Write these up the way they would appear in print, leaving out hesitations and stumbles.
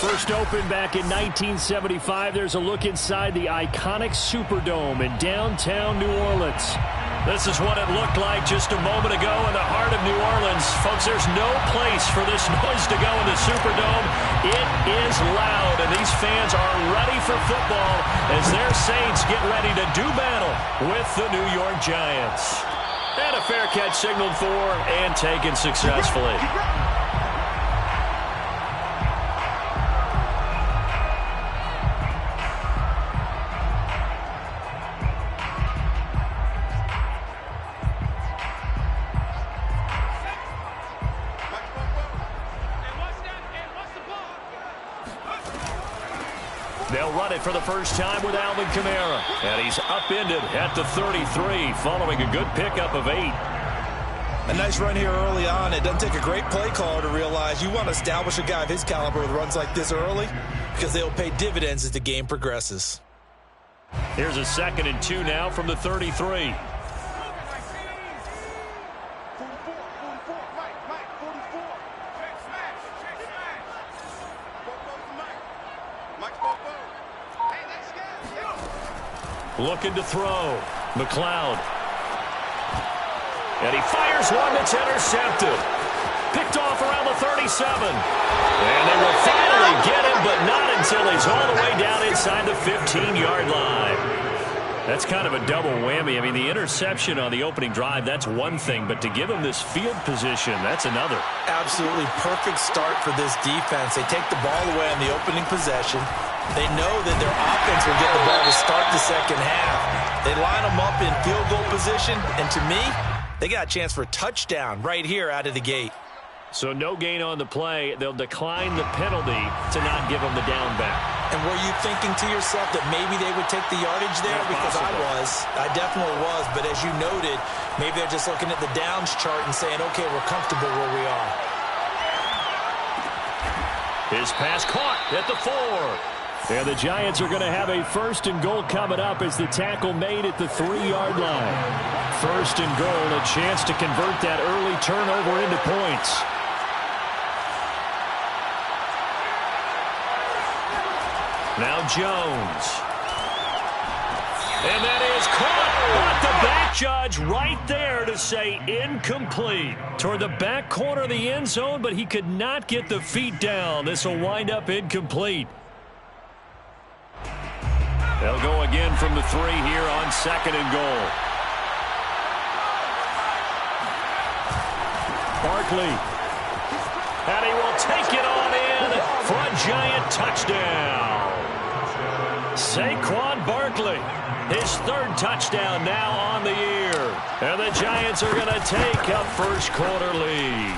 First opened back in 1975. There's a look inside the iconic Superdome in downtown New Orleans. This is what it looked like just a moment ago in the heart of New Orleans. Folks, there's no place for this noise to go in the Superdome. It is loud, and these fans are ready for football as their Saints get ready to do battle with the New York Giants. And a fair catch signaled for and taken successfully. They'll run it for the first time with Alvin Kamara. And he's upended at the 33 following a good pickup of 8. A nice run here early on. It doesn't take a great play caller to realize you want to establish a guy of his caliber with runs like this early because they'll pay dividends as the game progresses. Here's a 2nd and 2 now from the 33. Looking to throw. McLeod. And he fires one that's intercepted. Picked off around the 37. And they will finally get him, but not until he's all the way down inside the 15-yard line. That's kind of a double whammy. I mean, the interception on the opening drive, that's one thing. But to give him this field position, that's another. Absolutely perfect start for this defense. They take the ball away on the opening possession. They know that their offense will get the ball to start the second half. They line them up in field goal position, and to me, they got a chance for a touchdown right here out of the gate. So no gain on the play. They'll decline the penalty to not give them the down back. And were you thinking to yourself that maybe they would take the yardage there? Because I definitely was. But as you noted, maybe they're just looking at the downs chart and saying, okay, we're comfortable where we are. His pass caught at the 4. And the Giants are going to have a 1st and goal coming up as the tackle made at the 3-yard line. 1st and goal, a chance to convert that early turnover into points. Now Jones. And that is caught. But the back judge right there to say incomplete. Toward the back corner of the end zone, but he could not get the feet down. This will wind up incomplete. They'll go again from the 3 here on 2nd and goal. Barkley. And he will take it on in for a Giant touchdown. Saquon Barkley, his 3rd touchdown now on the year. And the Giants are going to take a first quarter lead.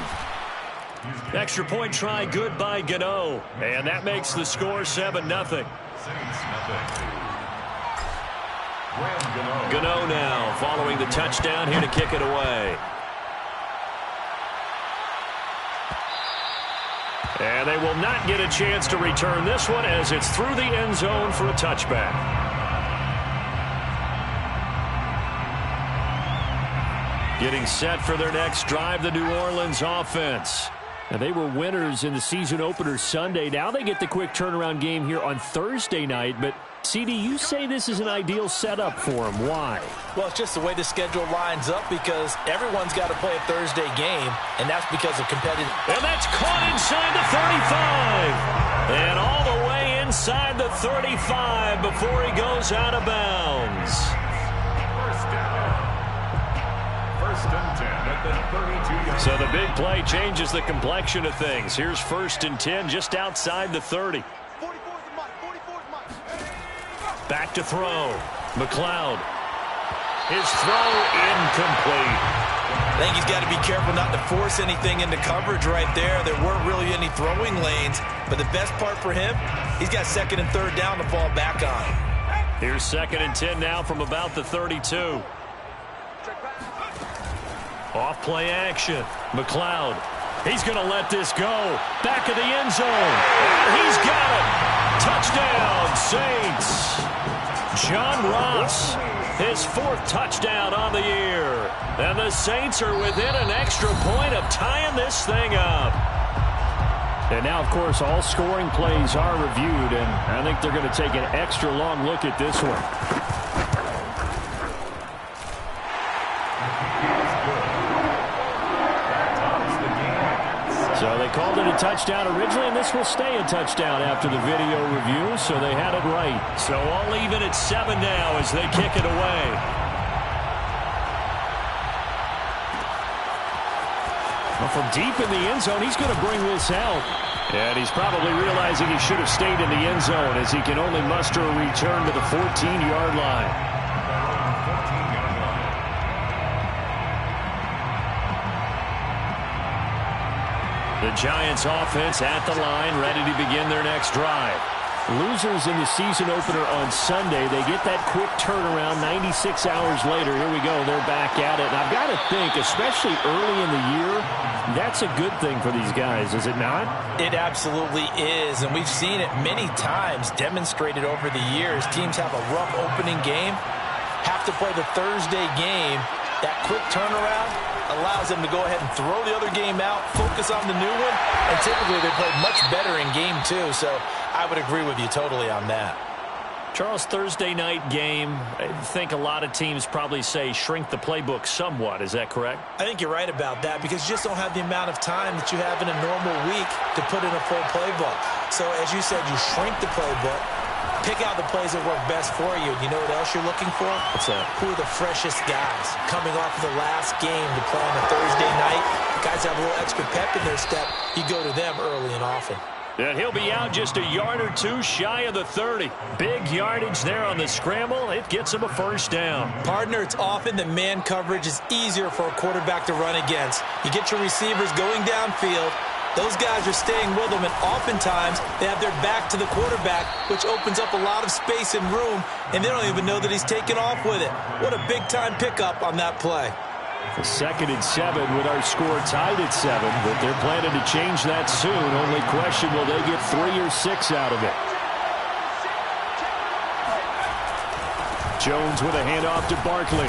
Extra point try good by Gano. And that makes the score 7-0. Gano now following the touchdown here to kick it away. And they will not get a chance to return this one as it's through the end zone for a touchback. Getting set for their next drive, the New Orleans offense. And they were winners in the season opener Sunday. Now they get the quick turnaround game here on Thursday night. But, CD, you say this is an ideal setup for them. Why? Well, it's just the way the schedule lines up because everyone's got to play a Thursday game, and that's because of competitive. And that's caught inside the 35. And all the way inside the 35 before he goes out of bounds. First down. 1st and 10 at the 32-yard. So the big play changes the complexion of things. Here's 1st and 10 just outside the 30. Back to throw. McLeod. His throw incomplete. I think he's got to be careful not to force anything into coverage right there. There weren't really any throwing lanes, but the best part for him, he's got 2nd and 3rd down to fall back on. Here's 2nd and 10 now from about the 32. Off play action. McLeod. He's going to let this go. Back of the end zone. And he's got it. Touchdown, Saints. John Ross, his 4th touchdown on the year. And the Saints are within an extra point of tying this thing up. And now, of course, all scoring plays are reviewed, and I think they're going to take an extra long look at this one. So they called it a touchdown originally, and this will stay a touchdown after the video review, so they had it right. So all even at 7 now as they kick it away. Well, from deep in the end zone, he's going to bring this out. And he's probably realizing he should have stayed in the end zone as he can only muster a return to the 14-yard line. The Giants offense at the line, ready to begin their next drive. Losers in the season opener on Sunday, they get that quick turnaround 96 hours later. Here we go, they're back at it. And I've got to think, especially early in the year, that's a good thing for these guys, is it not? It absolutely is, and we've seen it many times demonstrated over the years. Teams have a rough opening game, have to play the Thursday game. That quick turnaround allows them to go ahead and throw the other game out, focus on the new one, and typically they play much better in game 2, so I would agree with you totally on that. Charles, Thursday night game, I think a lot of teams probably say shrink the playbook somewhat. Is that correct? I think you're right about that because you just don't have the amount of time that you have in a normal week to put in a full playbook. So as you said, you shrink the playbook, pick out the plays that work best for you. You know what else you're looking for? What's that? Who are the freshest guys coming off of the last game to play on a Thursday night? Guys have a little extra pep in their step. You go to them early and often. And he'll be out just a yard or two shy of the 30. Big yardage there on the scramble. It gets him a first down. Partner, it's often that man coverage is easier for a quarterback to run against. You get your receivers going downfield. Those guys are staying with them, and oftentimes they have their back to the quarterback, which opens up a lot of space and room, and they don't even know that he's taken off with it. What a big-time pickup on that play. The 2nd and 7 with our score tied at 7, but they're planning to change that soon. Only question, will they get 3 or 6 out of it? Jones with a handoff to Barkley.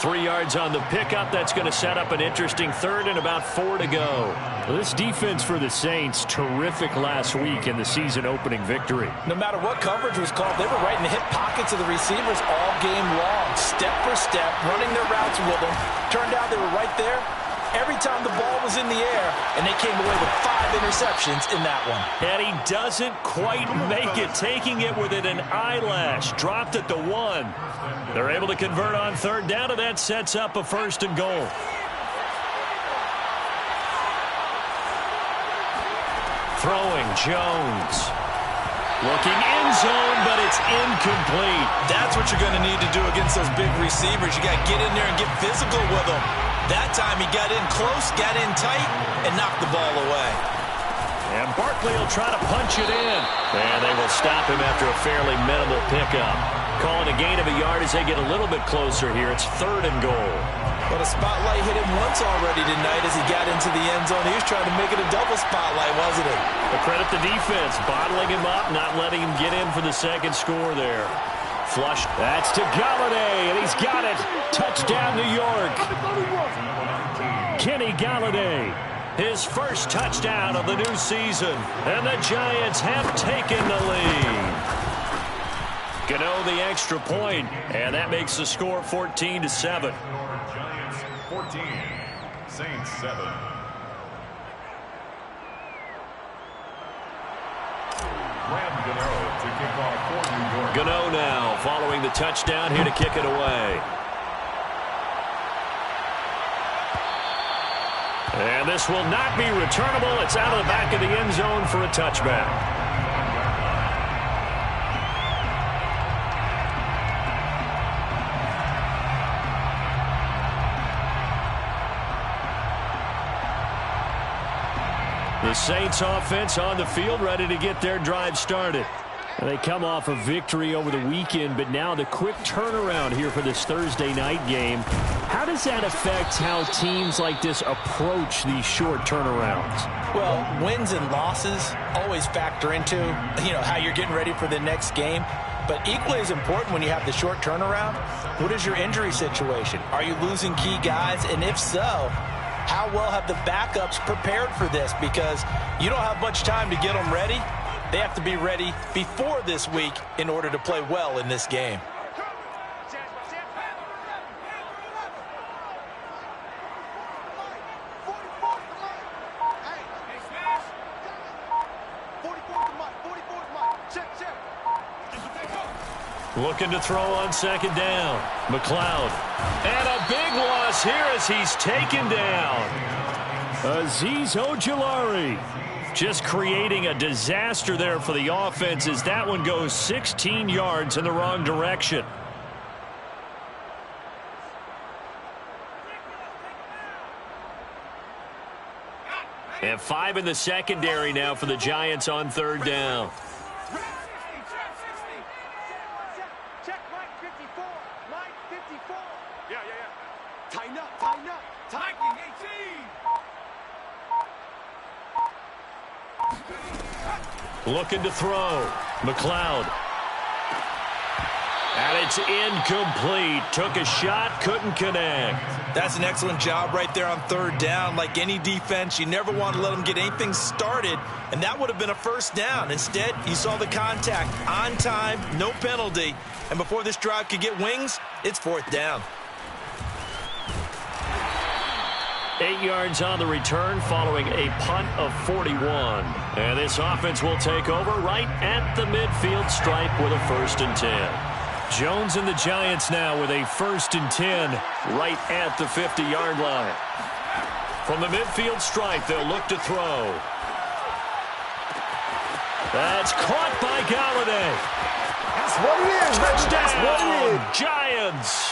3 yards on the pickup. That's going to set up an interesting 3rd and about 4 to go. Well, this defense for the Saints, terrific last week in the season opening victory. No matter what coverage was called, they were right in the hip pockets of the receivers all game long, step for step, running their routes with them. Turned out they were right there every time the ball was in the air, and they came away with 5 interceptions in that one. And he doesn't quite make it, taking it within an eyelash. Dropped at the 1. They're able to convert on 3rd down, and that sets up a 1st and goal. Throwing, Jones. Looking in zone, but it's incomplete. That's what you're going to need to do against those big receivers. You got to get in there and get physical with them. That time he got in close, got in tight, and knocked the ball away. And Barkley will try to punch it in. And they will stop him after a fairly minimal pickup. Calling a gain of a yard as they get a little bit closer here. It's 3rd and goal. But a spotlight hit him once already tonight as he got into the end zone. He was trying to make it a double spotlight, wasn't it? A credit the defense, bottling him up, not letting him get in for the 2nd score there. Flush. That's to Golladay, and he's got it. Touchdown, New York. Kenny Golladay, his first touchdown of the new season. And the Giants have taken the lead. Gano the extra point, and that makes the score 14-7. Giants 14, Saints 7. Graham Gano to kick off for New York. Gano now following the touchdown here to kick it away. And this will not be returnable. It's out of the back of the end zone for a touchback. The Saints offense on the field, ready to get their drive started. And they come off a victory over the weekend, but now the quick turnaround here for this Thursday night game. How does that affect how teams like this approach these short turnarounds? Well, wins and losses always factor into, how you're getting ready for the next game. But equally as important when you have the short turnaround, what is your injury situation? Are you losing key guys? And if so, how well have the backups prepared for this? Because you don't have much time to get them ready. They have to be ready before this week in order to play well in this game. Looking to throw on second down. McLeod. And a big loss here as he's taken down. Azeez Ojulari just creating a disaster there for the offense as that one goes 16 yards in the wrong direction. And 5 in the secondary now for the Giants on third down. Looking to throw. McLeod. And it's incomplete. Took a shot, couldn't connect. That's an excellent job right there on third down. Like any defense, you never want to let them get anything started, and that would have been a first down. Instead, you saw the contact on time, no penalty, and before this drive could get wings, it's fourth down. 8 yards on the return following a punt of 41. And this offense will take over right at the midfield stripe with a 1st and 10. Jones and the Giants now with a 1st and 10 right at the 50-yard line. From the midfield stripe, they'll look to throw. That's caught by Galladay. That's what it is, baby. That's what it is. Giants.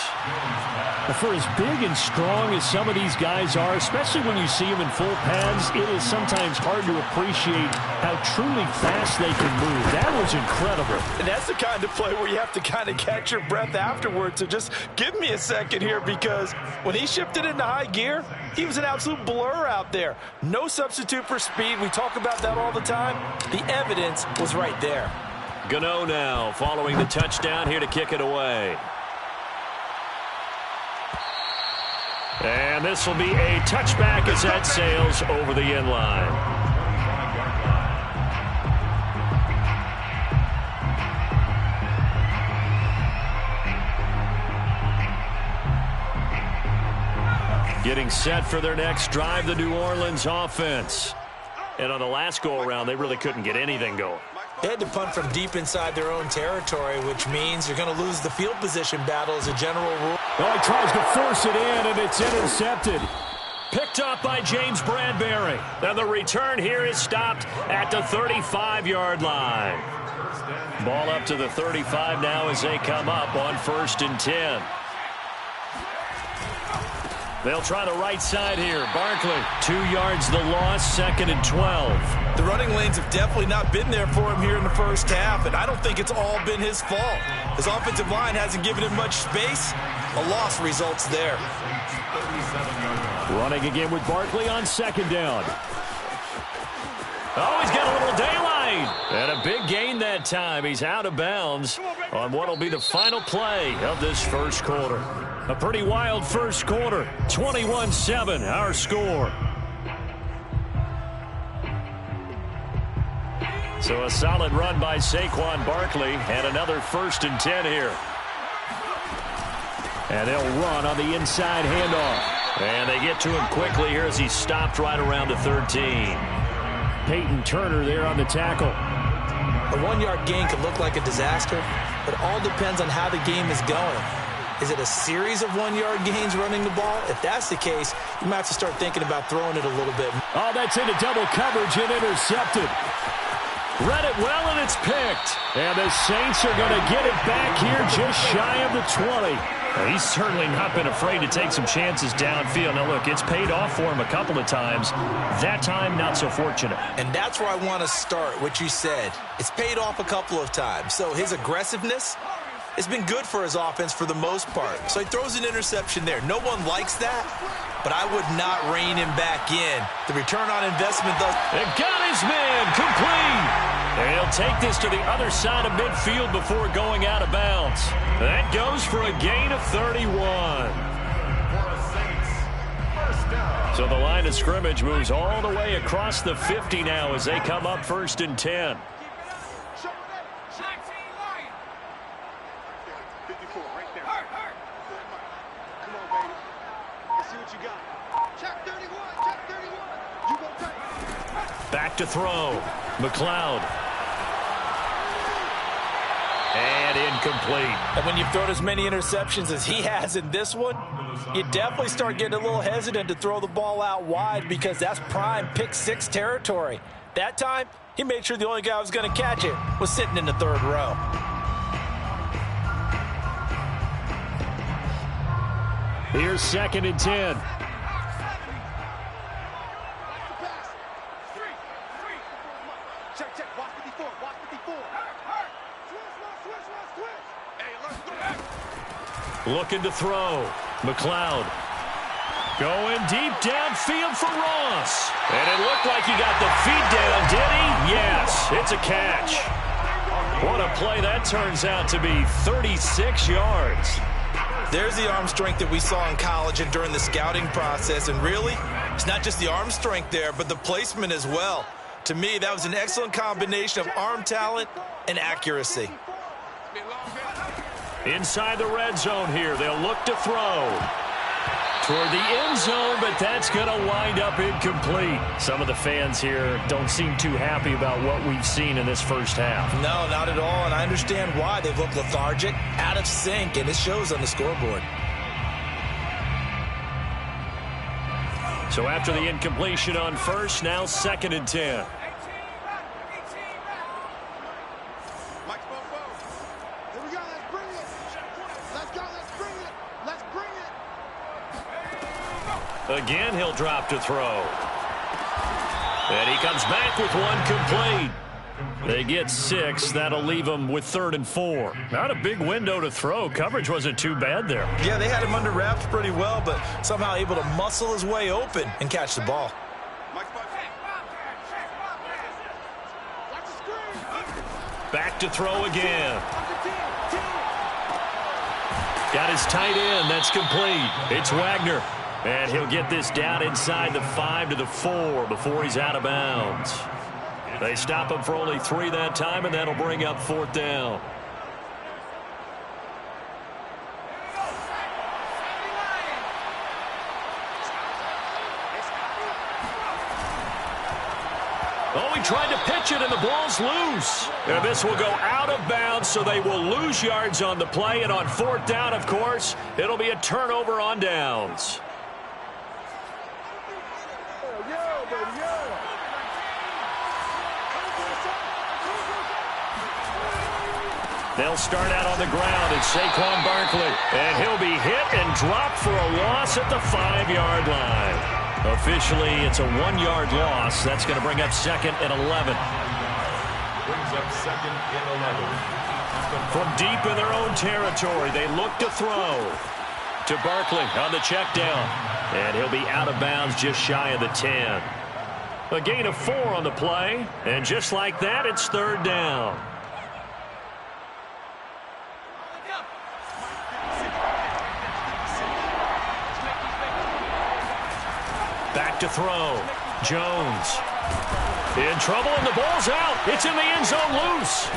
For as big and strong as some of these guys are, especially when you see them in full pads, it is sometimes hard to appreciate how truly fast they can move. That was incredible. And that's the kind of play where you have to kind of catch your breath afterwards. So just give me a second here, because when he shifted into high gear, he was an absolute blur out there. No substitute for speed. We talk about that all the time. The evidence was right there. Gano now following the touchdown here to kick it away. And this will be a touchback as that sails over the end line. Getting set for their next drive, the New Orleans offense. And on the last go-around, they really couldn't get anything going. They had to punt from deep inside their own territory, which means you're going to lose the field position battle as a general rule. Oh, he tries to force it in, and it's intercepted. Picked up by James Bradbury. And the return here is stopped at the 35-yard line. Ball up to the 35 now as they come up on 1st and 10. They'll try the right side here. Barkley, 2 yards the loss, 2nd and 12. The running lanes have definitely not been there for him here in the first half, and I don't think it's all been his fault. His offensive line hasn't given him much space. A loss results there. Running again with Barkley on 2nd down. Oh, he's got a little daylight. And a big gain that time. He's out of bounds on what will be the final play of this first quarter. A pretty wild first quarter. 21-7, our score. So a solid run by Saquon Barkley, and another 1st and 10 here. And they'll run on the inside handoff. And they get to him quickly here as he's stopped right around the 13. Peyton Turner there on the tackle. A 1-yard gain could look like a disaster, but it all depends on how the game is going. Is it a series of 1-yard gains running the ball? If that's the case, you might have to start thinking about throwing it a little bit. Oh, that's into double coverage and intercepted. Read it well, and it's picked. And the Saints are going to get it back here just shy of the 20. Well, he's certainly not been afraid to take some chances downfield. Now, look, it's paid off for him a couple of times. That time, not so fortunate. And that's where I want to start, what you said. It's paid off a couple of times. So his aggressiveness has been good for his offense for the most part. So he throws an interception there. No one likes that, but I would not rein him back in. The return on investment, though. It got his man complete. And he'll take this to the other side of midfield before going out of bounds. That goes for a gain of 31. So the line of scrimmage moves all the way across the 50 now as they come up 1st and 10. Back to throw. McLeod. And incomplete. And when you've thrown as many interceptions as he has in this one, you definitely start getting a little hesitant to throw the ball out wide because that's prime pick 6 territory. That time, he made sure the only guy who was going to catch it was sitting in the 3rd row. Here's 2nd and 10. Looking to throw. McLeod. Going deep downfield for Ross. And it looked like he got the feet down, did he? Yes, it's a catch. What a play that turns out to be. 36 yards. There's the arm strength that we saw in college and during the scouting process. And really, it's not just the arm strength there, but the placement as well. To me, that was an excellent combination of arm talent and accuracy. Inside the red zone here. They'll look to throw toward the end zone, but that's going to wind up incomplete. Some of the fans here don't seem too happy about what we've seen in this first half. No, not at all, and I understand why. They look lethargic, out of sync, and it shows on the scoreboard. So after the incompletion on first, now 2nd and 10. Again, he'll drop to throw. And he comes back with one complete. They get 6. That'll leave them with 3rd and 4. Not a big window to throw. Coverage wasn't too bad there. Yeah, they had him under wraps pretty well, but somehow able to muscle his way open and catch the ball. Back to throw again. Got his tight end. That's complete. It's Wagner. And he'll get this down inside the 5 to the 4 before he's out of bounds. They stop him for only 3 that time, and that'll bring up 4th down. Oh, he tried to pitch it, and the ball's loose. And this will go out of bounds, so they will lose yards on the play. And on 4th down, of course, it'll be a turnover on downs. They'll start out on the ground. It's Saquon Barkley. And he'll be hit and dropped for a loss at the 5-yard line. Officially, it's a 1-yard loss. That's going to bring up 2nd and 11. Brings up 2nd and 11. From deep in their own territory, they look to throw to Barkley on the check down. And he'll be out of bounds just shy of the 10. A gain of 4 on the play. And just like that, it's 3rd down. Back to throw. Jones. In trouble, and the ball's out. It's in the end zone loose.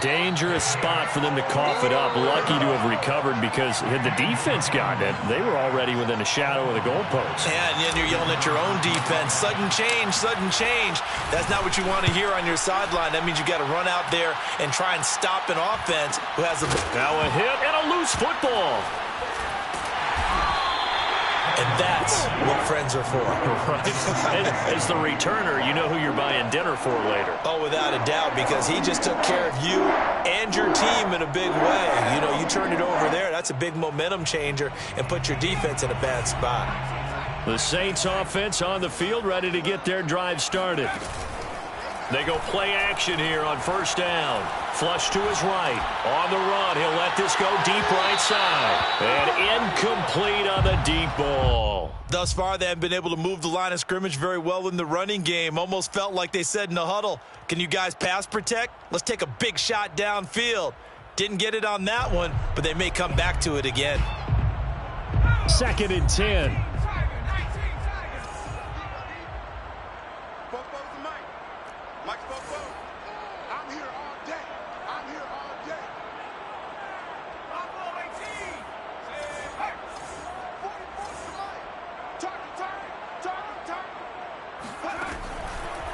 Dangerous spot for them to cough it up. Lucky to have recovered because had the defense gotten it, they were already within a shadow of the goalpost. Yeah, and then you're yelling at your own defense. Sudden change, sudden change. That's not what you want to hear on your sideline. That means you got to run out there and try and stop an offense who has a... Now a hit and a loose football. And that's what friends are for. Right. As the returner, you know who you're buying dinner for later. Oh, without a doubt, because he just took care of you and your team in a big way. You know, you turn it over there, that's a big momentum changer and put your defense in a bad spot. The Saints offense on the field, ready to get their drive started. They go play action here on 1st down. Flush to his right. On the run, he'll let this go deep right side. And incomplete on the deep ball. Thus far, they haven't been able to move the line of scrimmage very well in the running game. Almost felt like they said in the huddle, can you guys pass protect? Let's take a big shot downfield. Didn't get it on that one, but they may come back to it again. 2nd and 10.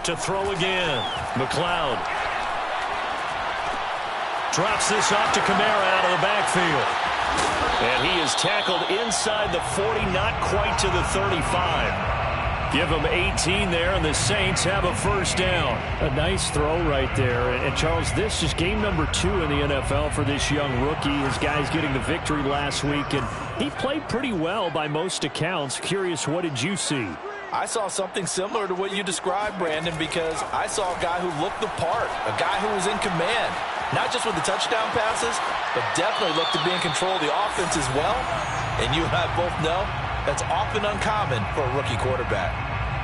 To throw again. McLeod drops this off to Kamara out of the backfield. And he is tackled inside the 40, not quite to the 35. Give him 18 there, and the Saints have a first down. A nice throw right there. And Charles, this is game number 2 in the NFL for this young rookie. His guys getting the victory last week, and he played pretty well by most accounts. Curious, what did you see? I saw something similar to what you described, Brandon, because I saw a guy who looked the part, a guy who was in command, not just with the touchdown passes, but definitely looked to be in control of the offense as well. And you and I both know that's often uncommon for a rookie quarterback.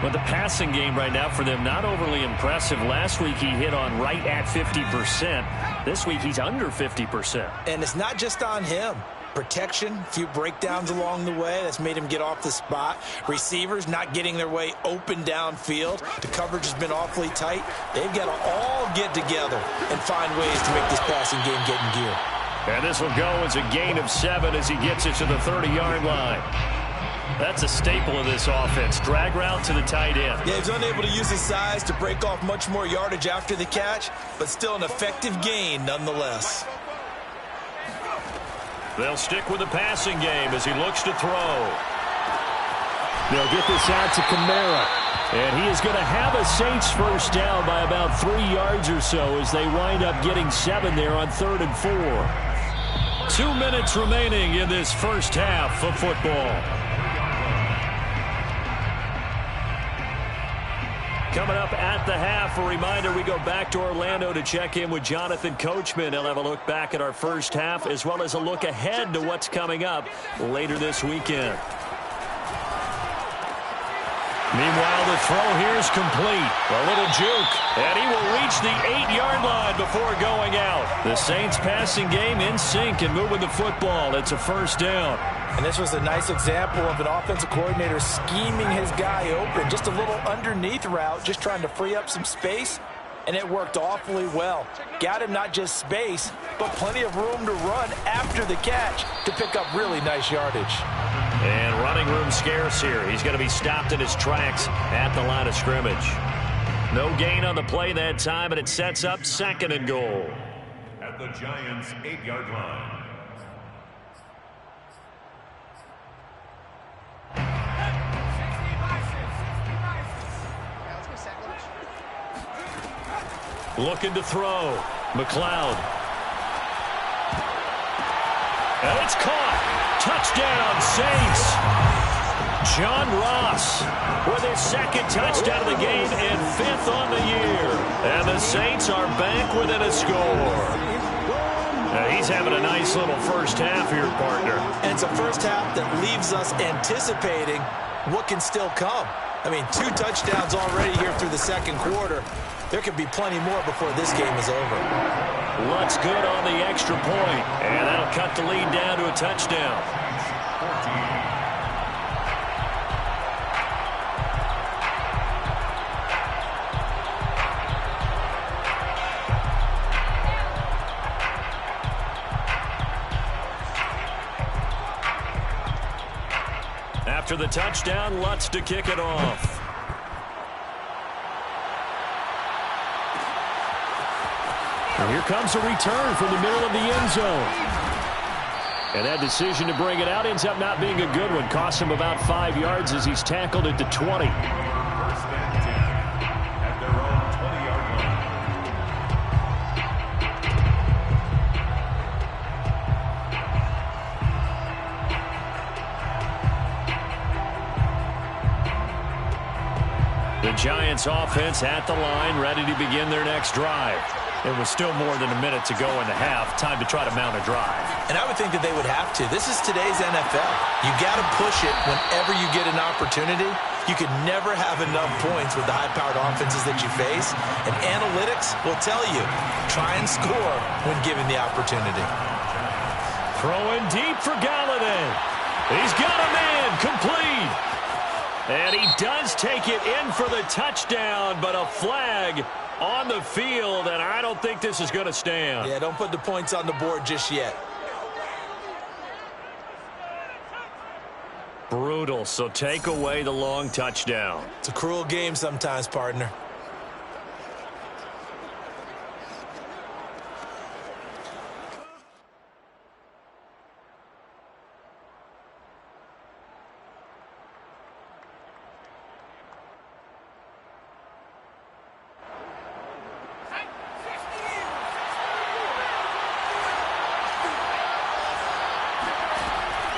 But the passing game right now for them, not overly impressive. Last week he hit on right at 50%. This week he's under 50%. And it's not just on him. Protection, a few breakdowns along the way. That's made him get off the spot. Receivers not getting their way open downfield. The coverage has been awfully tight. They've got to all get together and find ways to make this passing game get in gear. And this will go as a gain of 7 as he gets it to the 30-yard line. That's a staple of this offense. Drag route to the tight end. Yeah, he's unable to use his size to break off much more yardage after the catch, but still an effective gain nonetheless. They'll stick with the passing game as he looks to throw. They'll get this out to Kamara. And he is going to have a Saints first down by about 3 yards or so as they wind up getting 7 there on 3rd and 4. 2 minutes remaining in this first half of football. Coming up at the half, a reminder, we go back to Orlando to check in with Jonathan Coachman. He'll have a look back at our first half as well as a look ahead to what's coming up later this weekend. Meanwhile, the throw here is complete. A little juke, and he will reach the 8-yard line before going out. The Saints passing game in sync and moving the football. It's a first down. And this was a nice example of an offensive coordinator scheming his guy open. Just a little underneath route, just trying to free up some space, and it worked awfully well. Got him not just space, but plenty of room to run after the catch to pick up really nice yardage. And running room scarce here. He's going to be stopped in his tracks at the line of scrimmage. No gain on the play that time, and it sets up 2nd and goal. At the Giants' 8-yard line. Looking to throw. McLeod. And it's caught. Touchdown, Saints. John Ross with his 2nd touchdown of the game and 5th on the year. And the Saints are back within a score. Now he's having a nice little first half here, partner. And it's a first half that leaves us anticipating what can still come. I mean, 2 touchdowns already here through the 2nd quarter. There could be plenty more before this game is over. Lutz good on the extra point, and that'll cut the lead down to a touchdown. After the touchdown, Lutz to kick it off. And here comes a return from the middle of the end zone. And that decision to bring it out ends up not being a good one. Costs him about 5 yards as he's tackled at the 20. First and 10 at their own 20-yard line. The Giants offense at the line, ready to begin their next drive. It was still more than a minute to go in the half. Time to try to mount a drive. And I would think that they would have to. This is today's NFL. You got to push it whenever you get an opportunity. You could never have enough points with the high-powered offenses that you face. And analytics will tell you, try and score when given the opportunity. Throwing deep for Galladay. He's got a man, complete. And he does take it in for the touchdown, but a flag on the field, and I don't think this is going to stand. Yeah, don't put the points on the board just yet. Brutal, so take away the long touchdown. It's a cruel game sometimes, partner.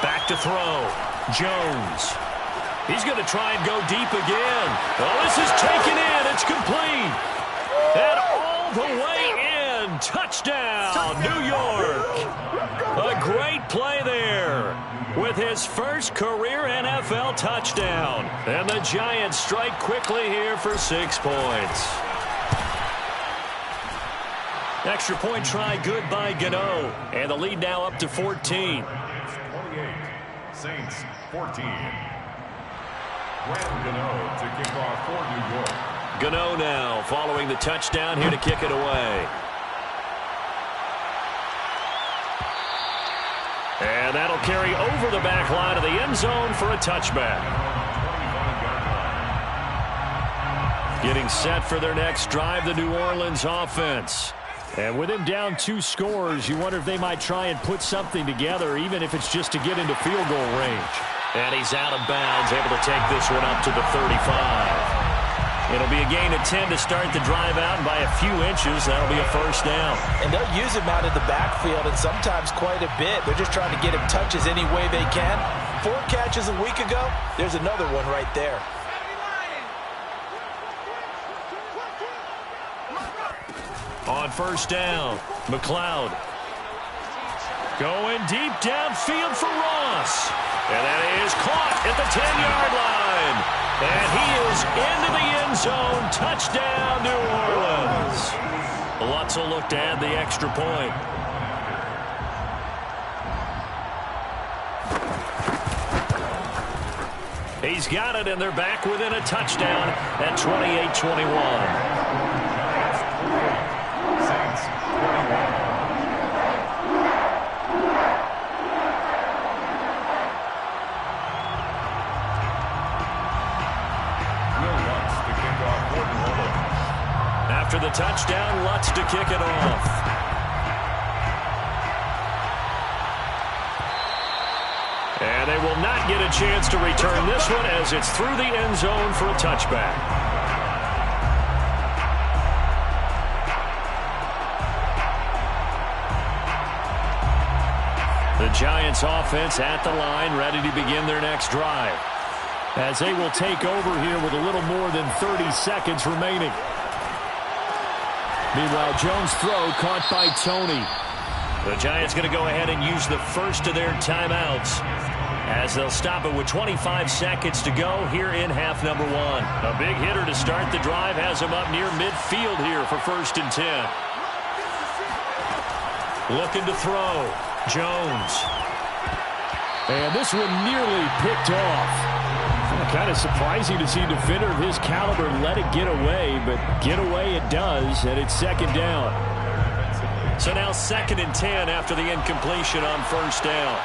Back to throw. Jones. He's going to try and go deep again. Well, this is taken in. It's complete. And all the way in. Touchdown, New York. A great play there with his first career NFL touchdown. And the Giants strike quickly here for 6 points. Extra point try good by Gano. And the lead now up to 14. 28, Saints 14. Graham Gano to kick off for New York. Gano now following the touchdown here to kick it away. And that'll carry over the back line of the end zone for a touchback. Getting set for their next drive, the New Orleans offense. And with him down 2 scores, you wonder if they might try and put something together, even if it's just to get into field goal range. And he's out of bounds, able to take this one up to the 35. It'll be a gain of 10 to start the drive out, and by a few inches, that'll be a first down. And they'll use him out of the backfield, and sometimes quite a bit. They're just trying to get him touches any way they can. 4 catches a week ago, there's another one right there. On first down, McLeod. Going deep downfield for Ross. And that is caught at the 10-yard line. And he is into the end zone. Touchdown, New Orleans. Lutz will look to add the extra point. He's got it, and they're back within a touchdown at 28-21. After the touchdown, Lutz to kick it off. And they will not get a chance to return this one as it's through the end zone for a touchback. The Giants offense at the line, ready to begin their next drive. As they will take over here with a little more than 30 seconds remaining. Meanwhile, Jones' throw caught by Tony. The Giants going to go ahead and use the first of their timeouts as they'll stop it with 25 seconds to go here in half number 1. A big hitter to start the drive has him up near midfield here for 1st and 10. Looking to throw. Jones. And this one nearly picked off. Kind of surprising to see a defender of his caliber let it get away, but get away it does, and it's 2nd down. So now 2nd and 10 after the incompletion on 1st down.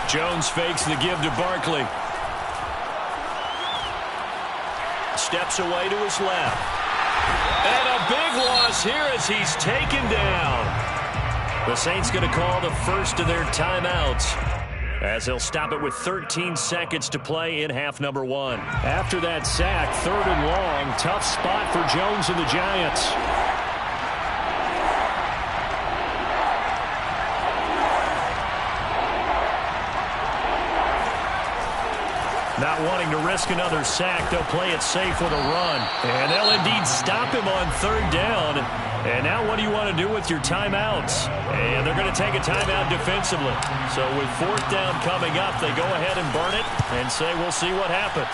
Jones fakes the give to Barkley. Steps away to his left. And a big loss here as he's taken down. The Saints going to call the first of their timeouts, as they'll stop it with 13 seconds to play in half number 1. After that sack, 3rd and long, tough spot for Jones and the Giants. Not wanting to risk another sack, they'll play it safe with a run. And they'll indeed stop him on 3rd down. And now what do you want to do with your timeouts? And they're going to take a timeout defensively. So with 4th down coming up, they go ahead and burn it and say we'll see what happens.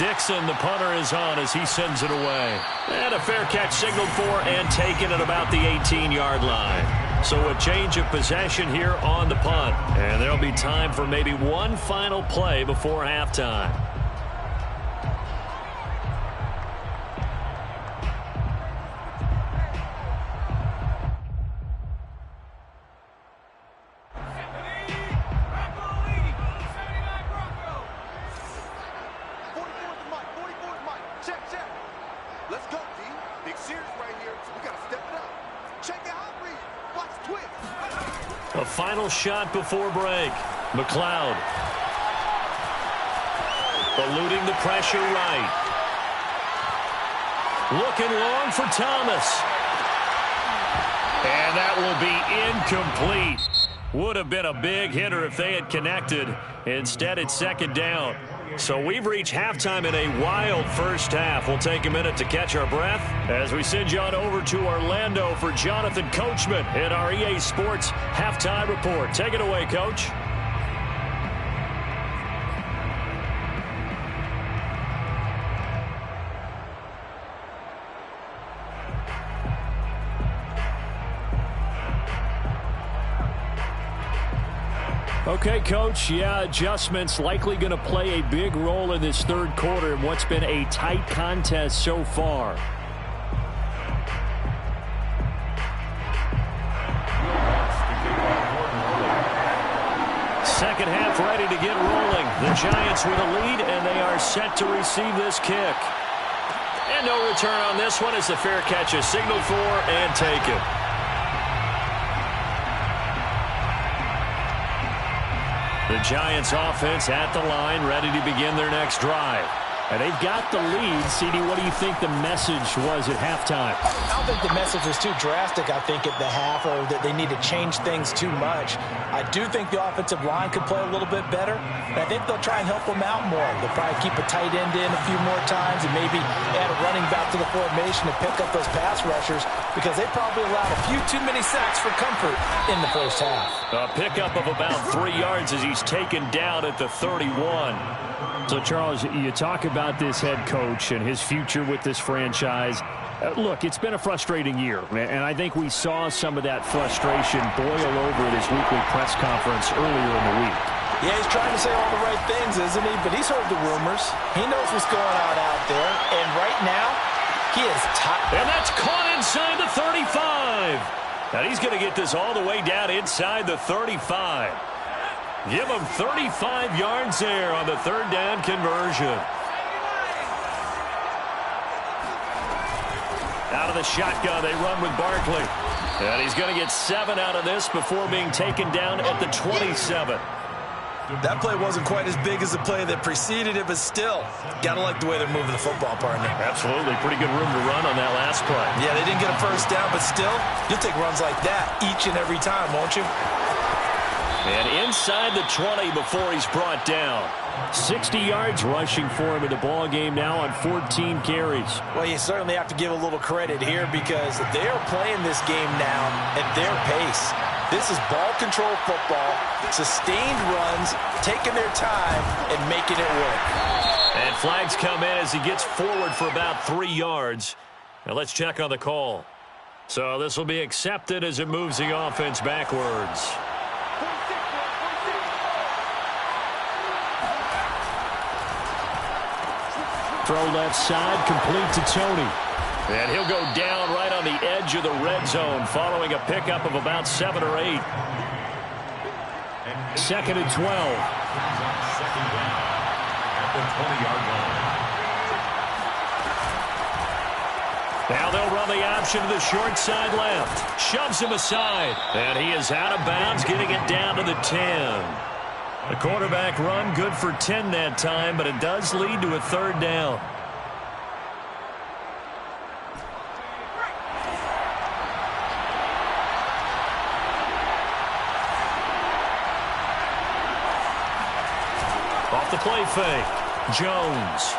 Dixon, the punter, is on as he sends it away. And a fair catch signaled for and taken at about the 18-yard line. So a change of possession here on the punt. And there'll be time for maybe one final play before halftime. A final shot before break. McLeod. Eluding the pressure right. Looking long for Thomas. And that will be incomplete. Would have been a big hitter if they had connected. Instead, it's second down. So we've reached halftime in a wild first half. We'll take a minute to catch our breath as we send you on over to Orlando for Jonathan Coachman in our EA Sports Halftime Report. Take it away, Coach. Okay, Coach, yeah, adjustments likely going to play a big role in this third quarter in what's been a tight contest so far. Second half ready to get rolling. The Giants with a lead, and they are set to receive this kick. And no return on this one as the fair catch is signaled for and taken. The Giants offense at the line, ready to begin their next drive. And they've got the lead. CD, what do you think the message was at halftime? I don't think the message was too drastic, I think, at the half, or that they need to change things too much. I do think the offensive line could play a little bit better, and I think they'll try and help them out more. They'll probably keep a tight end in a few more times and maybe add a running back to the formation to pick up those pass rushers, because they probably allowed a few too many sacks for comfort in the first half. A pickup of about 3 yards as he's taken down at the 31. So, Charles, you talk about this head coach and his future with this franchise. Look, it's been a frustrating year, and I think we saw some of that frustration boil over at his weekly press conference earlier in the week. Yeah, he's trying to say all the right things, isn't he? But he's heard the rumors. He knows what's going on out there, and right now, he is tight. And that's caught inside the 35. And he's going to get this all the way down inside the 35. Give him 35 yards there on the third down conversion. Out of the shotgun, they run with Barkley. And he's going to get 7 out of this before being taken down at the 27. That play wasn't quite as big as the play that preceded it, but still, gotta like the way they're moving the football, partner. Absolutely. Pretty good room to run on that last play. Yeah, they didn't get a first down, but still, you'll take runs like that each and every time, won't you? And inside the 20 before he's brought down. 60 yards rushing for him in the ball game now on 14 carries. Well, you certainly have to give a little credit here because they are playing this game now at their pace. This is ball control football, sustained runs, taking their time and making it work. And flags come in as he gets forward for about 3 yards. Now let's check on the call. So this will be accepted as it moves the offense backwards. Throw left side, complete to Tony. And he'll go down right on the edge of the red zone following a pickup of about 7 or 8. Second and 12. Second down at the 20-yard line. Now they'll run the option to the short side left. Shoves him aside. And he is out of bounds, getting it down to the 10. The quarterback run good for 10 that time, but it does lead to a third down. Off the play fake, Jones.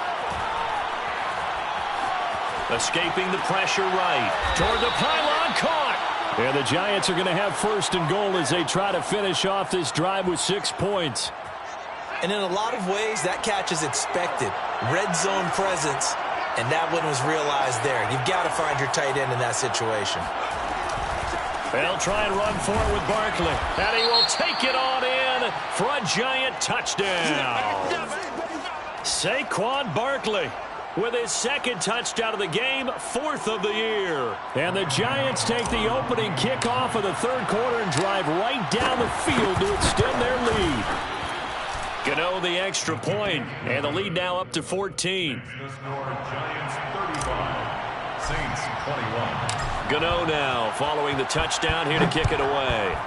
Escaping the pressure right. Toward the pylon, caught. And the Giants are going to have first and goal as they try to finish off this drive with 6 points. And in a lot of ways, that catch is expected. Red zone presence, and that one was realized there. You've got to find your tight end in that situation. They'll try and run for it with Barkley. And he will take it on in for a giant touchdown. Saquon Barkley with his second touchdown of the game, 4th of the year. And the Giants take the opening kickoff of the third quarter and drive right down the field to extend their lead. Gano the extra point, and the lead now up to 14. The score, Giants 35, Saints 21. Gano now following the touchdown here to kick it away.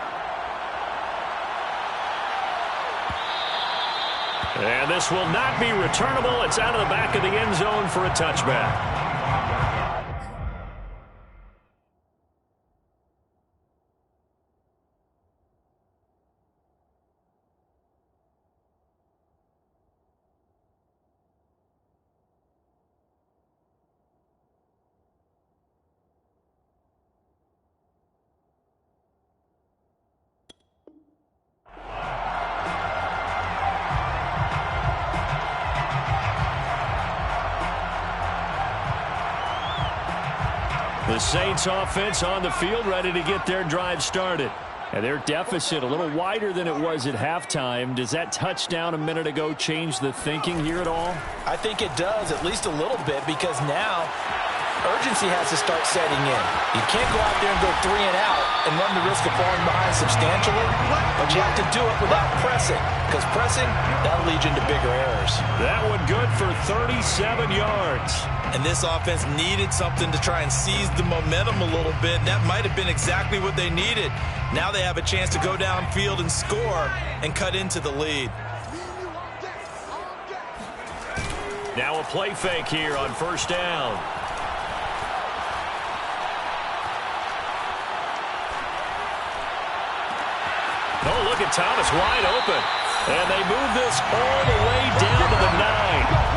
And this will not be returnable. It's out of the back of the end zone for a touchback. The Saints offense on the field, ready to get their drive started. And their deficit a little wider than it was at halftime. Does that touchdown a minute ago change the thinking here at all? I think it does, at least a little bit, because now urgency has to start setting in. You can't go out there and go 3 and out and run the risk of falling behind substantially, but you have to do it without pressing, because pressing, that'll lead you into bigger errors. That one good for 37 yards. And this offense needed something to try and seize the momentum a little bit. That might have been exactly what they needed. Now they have a chance to go downfield and score and cut into the lead. Now a play fake here on first down. Oh, look at Thomas wide open. And they move this all the way down to the 9.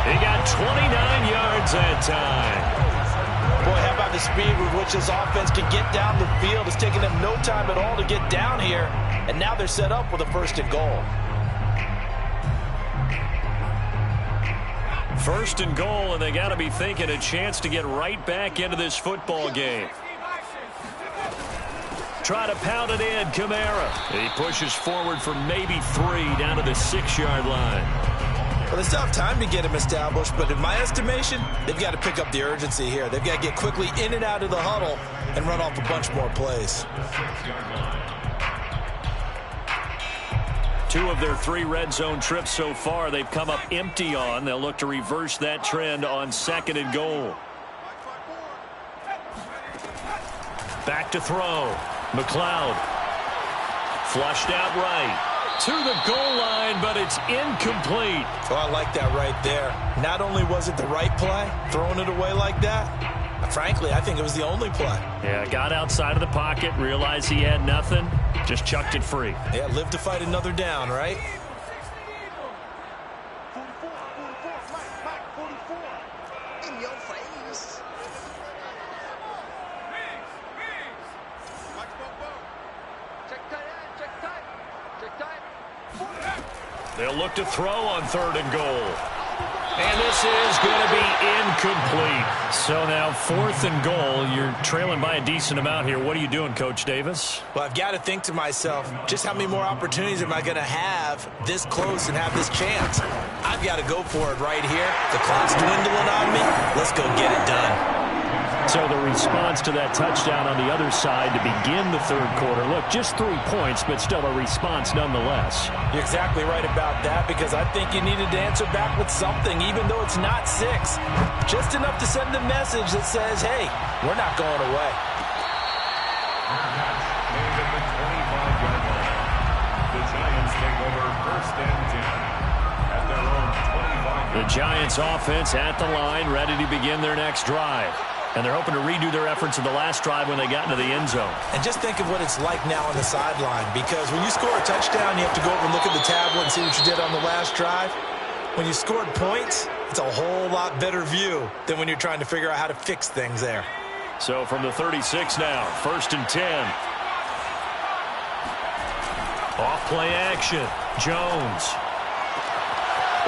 He got 29 yards that time. Boy, how about the speed with which this offense can get down the field? It's taking them no time at all to get down here. And now they're set up with a 1st and goal. 1st and goal, and they got to be thinking a chance to get right back into this football game. Try to pound it in, Kamara. He pushes forward for maybe 3 down to the 6-yard line. Well, they still have time to get him established, but in my estimation, they've got to pick up the urgency here. They've got to get quickly in and out of the huddle and run off a bunch more plays. 2 of their 3 red zone trips so far, they've come up empty on. They'll look to reverse that trend on 2nd and goal. Back to throw. McLeod. Flushed out right. To the goal line, but it's incomplete. Oh, I like that right there. Not only was it the right play, throwing it away like that, frankly, I think it was the only play. Yeah, got outside of the pocket, realized he had nothing, just chucked it free. Yeah, live to fight another down, right? In your face. They'll look to throw on 3rd and goal. And this is going to be incomplete. So now 4th and goal. You're trailing by a decent amount here. What are you doing, Coach Davis? Well, I've got to think to myself, just how many more opportunities am I going to have this close and have this chance? I've got to go for it right here. The clock's dwindling on me. Let's go get it done. So the response to that touchdown on the other side to begin the third quarter. Look, just 3 points, but still a response nonetheless. You're exactly right about that, because I think you needed to answer back with something, even though it's not 6. Just enough to send a message that says, hey, we're not going away. Made at the 25-yard line. The Giants take over 1st and 10 at their own 25. The Giants offense at the line, ready to begin their next drive. And they're hoping to redo their efforts of the last drive when they got into the end zone. And just think of what it's like now on the sideline, because when you score a touchdown, you have to go over and look at the tablet and see what you did on the last drive. When you scored points, it's a whole lot better view than when you're trying to figure out how to fix things there. So from the 36 now, 1st and 10. Off play action. Jones.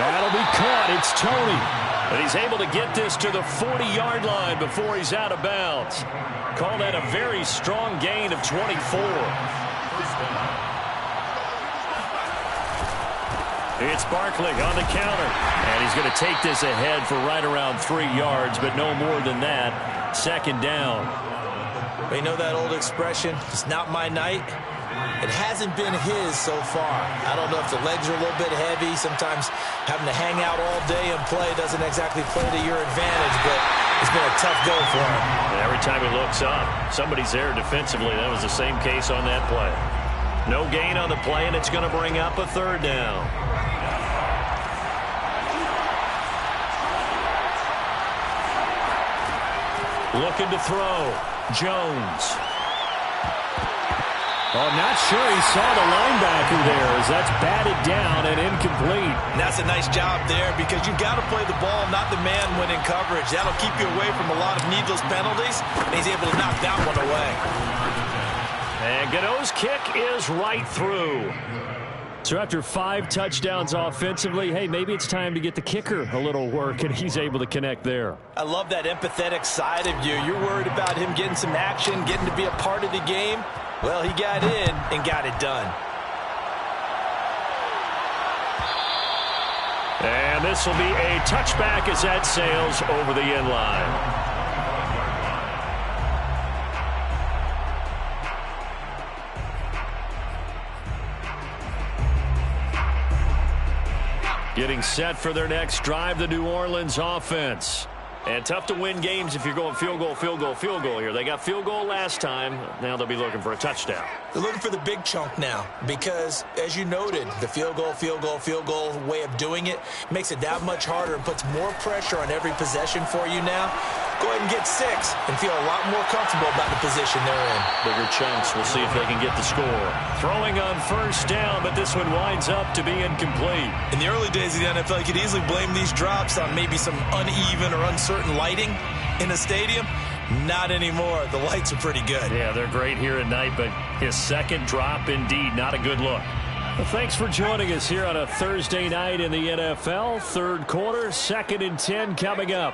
That'll be caught. It's Tony. But he's able to get this to the 40-yard line before he's out of bounds. Call that a very strong gain of 24. It's Barkley on the counter. And he's going to take this ahead for right around 3 yards, but no more than that. Second down. You know that old expression, it's not my night? It hasn't been his so far. I don't know if the legs are a little bit heavy. Sometimes having to hang out all day and play doesn't exactly play to your advantage, but it's been a tough go for him. And every time he looks up, somebody's there defensively. That was the same case on that play. No gain on the play, and it's going to bring up a third down. Looking to throw. Jones. Oh, I'm not sure he saw the linebacker there as that's batted down and incomplete. And that's a nice job there because you've got to play the ball, not the man when in coverage. That'll keep you away from a lot of needless penalties, and he's able to knock that one away. And Gano's kick is right through. So after 5 touchdowns offensively, hey, maybe it's time to get the kicker a little work, and he's able to connect there. I love that empathetic side of you. You're worried about him getting some action, getting to be a part of the game. Well, he got in and got it done. And this will be a touchback as that sails over the end line. Getting set for their next drive, the New Orleans offense. And tough to win games if you're going field goal, field goal, field goal here. They got field goal last time. Now they'll be looking for a touchdown. They're looking for the big chunk now because, as you noted, the field goal, field goal, field goal way of doing it makes it that much harder and puts more pressure on every possession for you now. Go ahead and get 6 and feel a lot more comfortable about the position they're in. Bigger chunks. We'll see if they can get the score. Throwing on first down, but this one winds up to be incomplete. In the early days of the NFL, you could easily blame these drops on maybe some uneven or uncertain lighting in a stadium. Not anymore. The lights are pretty good. Yeah, they're great here at night, but his second drop, indeed, not a good look. Well, thanks for joining us here on a Thursday night in the NFL. Third quarter, 2nd and 10 coming up.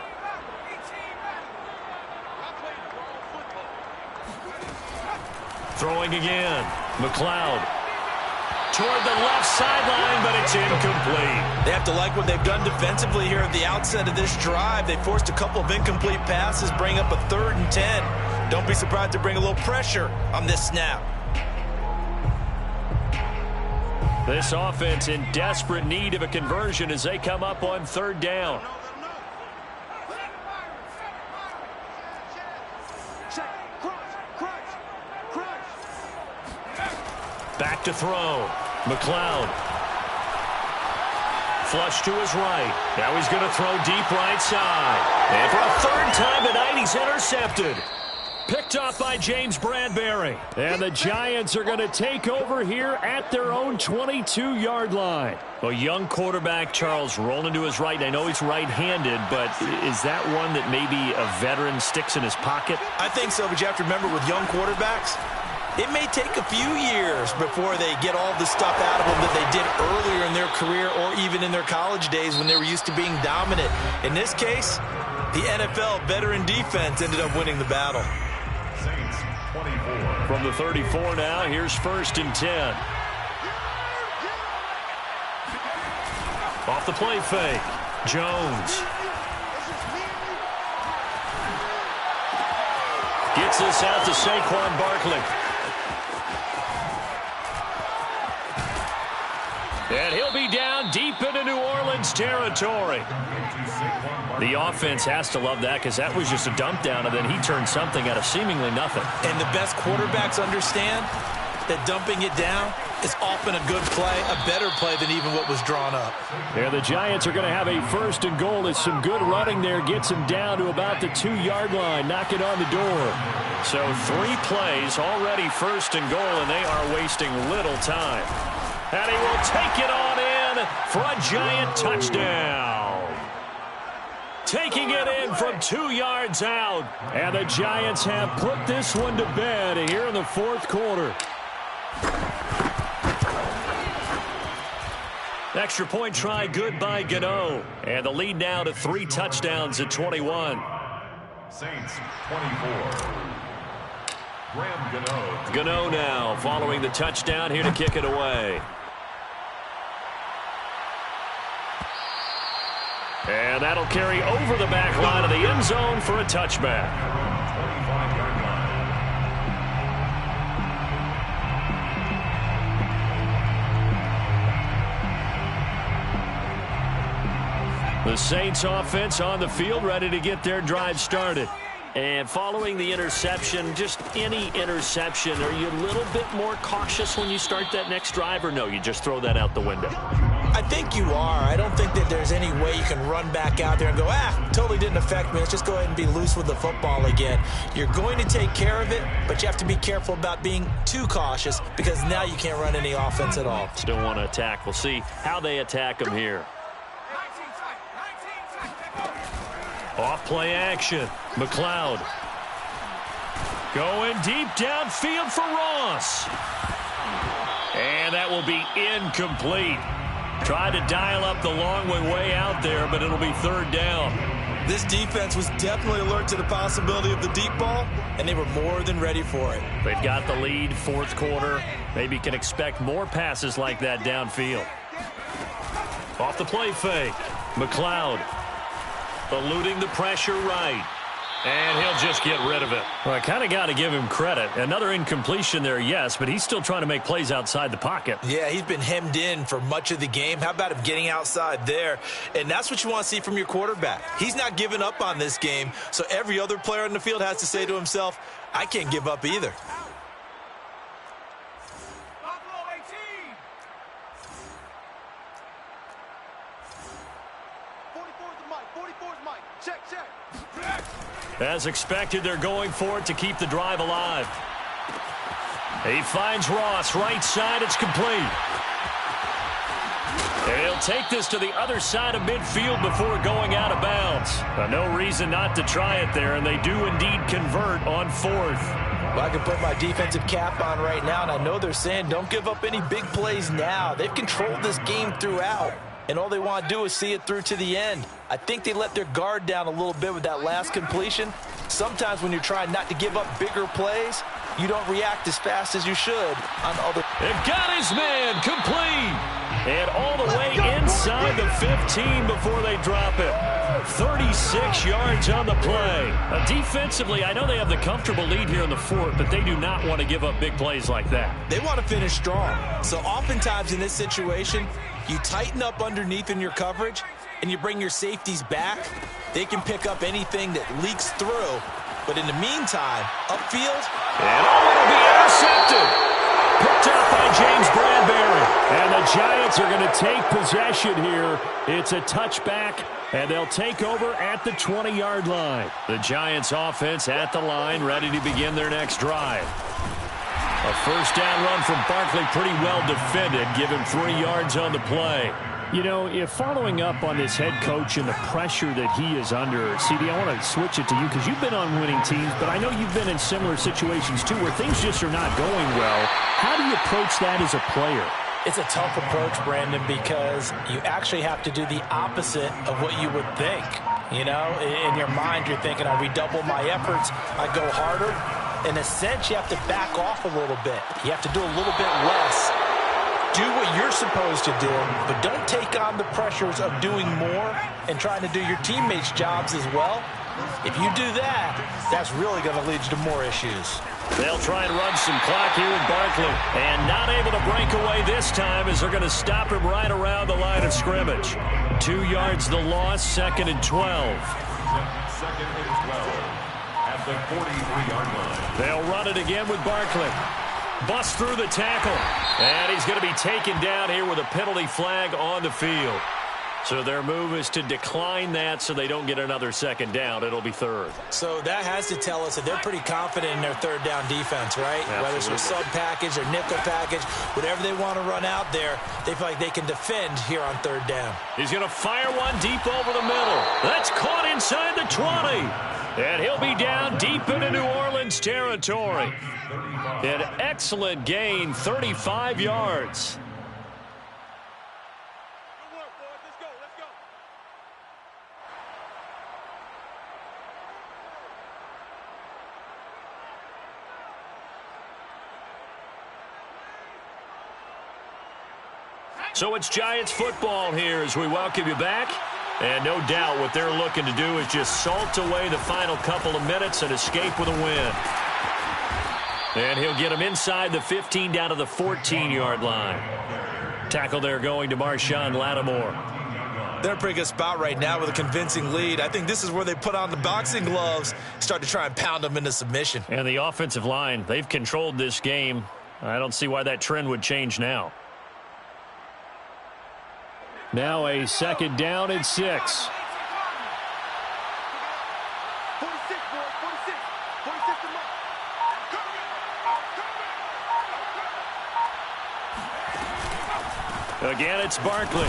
Throwing again. McLeod toward the left sideline, but it's incomplete. They have to like what they've done defensively here at the outset of this drive. They forced a couple of incomplete passes, bring up a 3rd and 10. Don't be surprised to bring a little pressure on this snap. This offense in desperate need of a conversion as they come up on 3rd down. Back to throw. McLeod. Flush to his right. Now he's going to throw deep right side. And for a 3rd time tonight, he's intercepted. Picked off by James Bradbury. And the Giants are going to take over here at their own 22-yard line. Well, young quarterback Charles rolling to his right. I know he's right-handed, but is that one that maybe a veteran sticks in his pocket? I think so, but you have to remember with young quarterbacks, it may take a few years before they get all the stuff out of them that they did earlier in their career or even in their college days when they were used to being dominant. In this case, the NFL veteran defense ended up winning the battle. Saints 24. From the 34 now, here's 1st and 10. Off the play fake. Jones. Gets this out to Saquon Barkley. And he'll be down deep into New Orleans territory. The offense has to love that because that was just a dump down, and then he turned something out of seemingly nothing. And the best quarterbacks understand that dumping it down is often a good play, a better play than even what was drawn up. Yeah, the Giants are going to have a 1st and goal. As some good running there gets him down to about the 2-yard line, knocking on the door. So 3 plays, already 1st and goal, and they are wasting little time. And he will take it on in for a Giant touchdown. Taking it in from 2 yards out. And the Giants have put this one to bed here in the 4th quarter. Extra point try good by Gano. And the lead now to 3 touchdowns at 21. Saints 24. Graham Gano. Gano now following the touchdown here to kick it away. And that'll carry over the back line of the end zone for a touchback. 25-yard line. The Saints offense on the field, ready to get their drive started. And following the interception, just any interception, are you a little bit more cautious when you start that next drive, or no, you just throw that out the window? I think you are. I don't think that there's any way you can run back out there and go, totally didn't affect me. Let's just go ahead and be loose with the football again. You're going to take care of it, but you have to be careful about being too cautious because now you can't run any offense at all. Still want to attack. We'll see how they attack them here. Off play action. McLeod. Going deep downfield for Ross. And that will be incomplete. Tried to dial up the long way out there, but it'll be third down. This defense was definitely alert to the possibility of the deep ball, and they were more than ready for it. They've got the lead, fourth quarter. Maybe can expect more passes like that downfield. Off the play fake. McLeod. Eluding the pressure right. And he'll just get rid of it. Well, I kind of got to give him credit. Another incompletion there, yes, but he's still trying to make plays outside the pocket. Yeah, he's been hemmed in for much of the game. How about him getting outside there? And that's what you want to see from your quarterback. He's not giving up on this game, so every other player in the field has to say to himself, I can't give up either. As expected, they're going for it to keep the drive alive. He finds Ross, right side, it's complete. And he'll take this to the other side of midfield before going out of bounds. No reason not to try it there, and they do indeed convert on fourth. Well, I can put my defensive cap on right now, and I know they're saying don't give up any big plays now. They've controlled this game throughout, and all they want to do is see it through to the end. I think they let their guard down a little bit with that last completion. Sometimes when you're trying not to give up bigger plays, you don't react as fast as you should on other. They've got his man complete. And all the way inside the 15 before they drop it. 36 yards on the play. Defensively, I know they have the comfortable lead here in the fourth, but they do not want to give up big plays like that. They want to finish strong. So oftentimes in this situation, you tighten up underneath in your coverage, and you bring your safeties back. They can pick up anything that leaks through. But in the meantime, upfield. And it'll be intercepted. Picked up by James Bradbury. And the Giants are going to take possession here. It's a touchback, and they'll take over at the 20-yard line. The Giants offense at the line, ready to begin their next drive. A first down run from Barkley, pretty well defended. Give him 3 yards on the play. You know, if following up on this head coach and the pressure that he is under, CD, I want to switch it to you because you've been on winning teams, but I know you've been in similar situations too where things just are not going well. How do you approach that as a player? It's a tough approach, Brandon, because you actually have to do the opposite of what you would think. You know, in your mind, you're thinking, I redouble my efforts, I go harder. In a sense, you have to back off a little bit. You have to do a little bit less. Do what you're supposed to do, but don't take on the pressures of doing more and trying to do your teammates' jobs as well. If you do that, that's really going to lead you to more issues. They'll try and run some clock here with Barkley. And not able to break away this time as they're going to stop him right around the line of scrimmage. 2 yards the loss, 2nd and 12. 2nd and 12 at the 43-yard line. They'll run it again with Barkley. Bust through the tackle. And he's going to be taken down here with a penalty flag on the field. So their move is to decline that so they don't get another second down. It'll be third. So that has to tell us that they're pretty confident in their third down defense, right? Absolutely. Whether it's a sub package or nickel package, whatever they want to run out there, they feel like they can defend here on third down. He's going to fire one deep over the middle. That's caught inside the 20. And he'll be down deep into New Orleans territory. An excellent gain, 35 yards. So it's Giants football here as we welcome you back. And no doubt what they're looking to do is just salt away the final couple of minutes and escape with a win. And he'll get him inside the 15 down to the 14-yard line. Tackle there going to Marshawn Lattimore. They're in a pretty good spot right now with a convincing lead. I think this is where they put on the boxing gloves, start to try and pound them into submission. And the offensive line, they've controlled this game. I don't see why that trend would change now. Now a 2nd down and 6. Again, it's Barkley.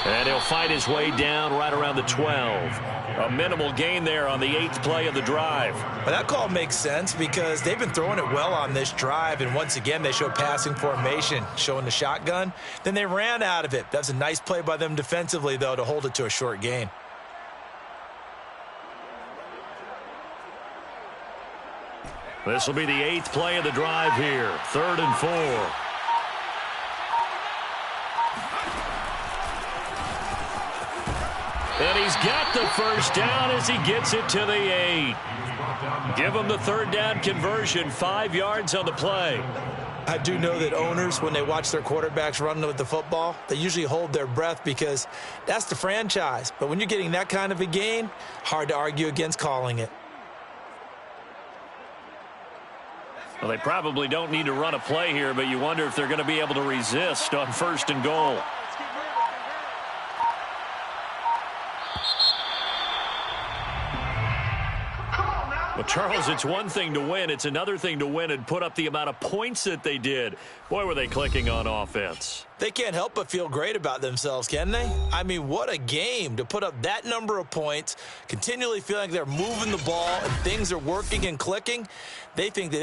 And he'll fight his way down right around the 12. A minimal gain there on the 8th play of the drive. But that call makes sense because they've been throwing it well on this drive, and once again they show passing formation, showing the shotgun. Then they ran out of it. That's a nice play by them defensively, though, to hold it to a short gain. This will be the 8th play of the drive here. 3rd and 4. And he's got the first down as he gets it to the 8. Give him the 3rd down conversion, 5 yards on the play. I do know that owners, when they watch their quarterbacks run with the football, they usually hold their breath because that's the franchise. But when you're getting that kind of a gain, hard to argue against calling it. Well, they probably don't need to run a play here, but you wonder if they're going to be able to resist on 1st and goal. Well, Charles, it's one thing to win. It's another thing to win and put up the amount of points that they did. Boy, were they clicking on offense. They can't help but feel great about themselves, can they? I mean, what a game to put up that number of points, continually feeling like they're moving the ball and things are working and clicking. They think that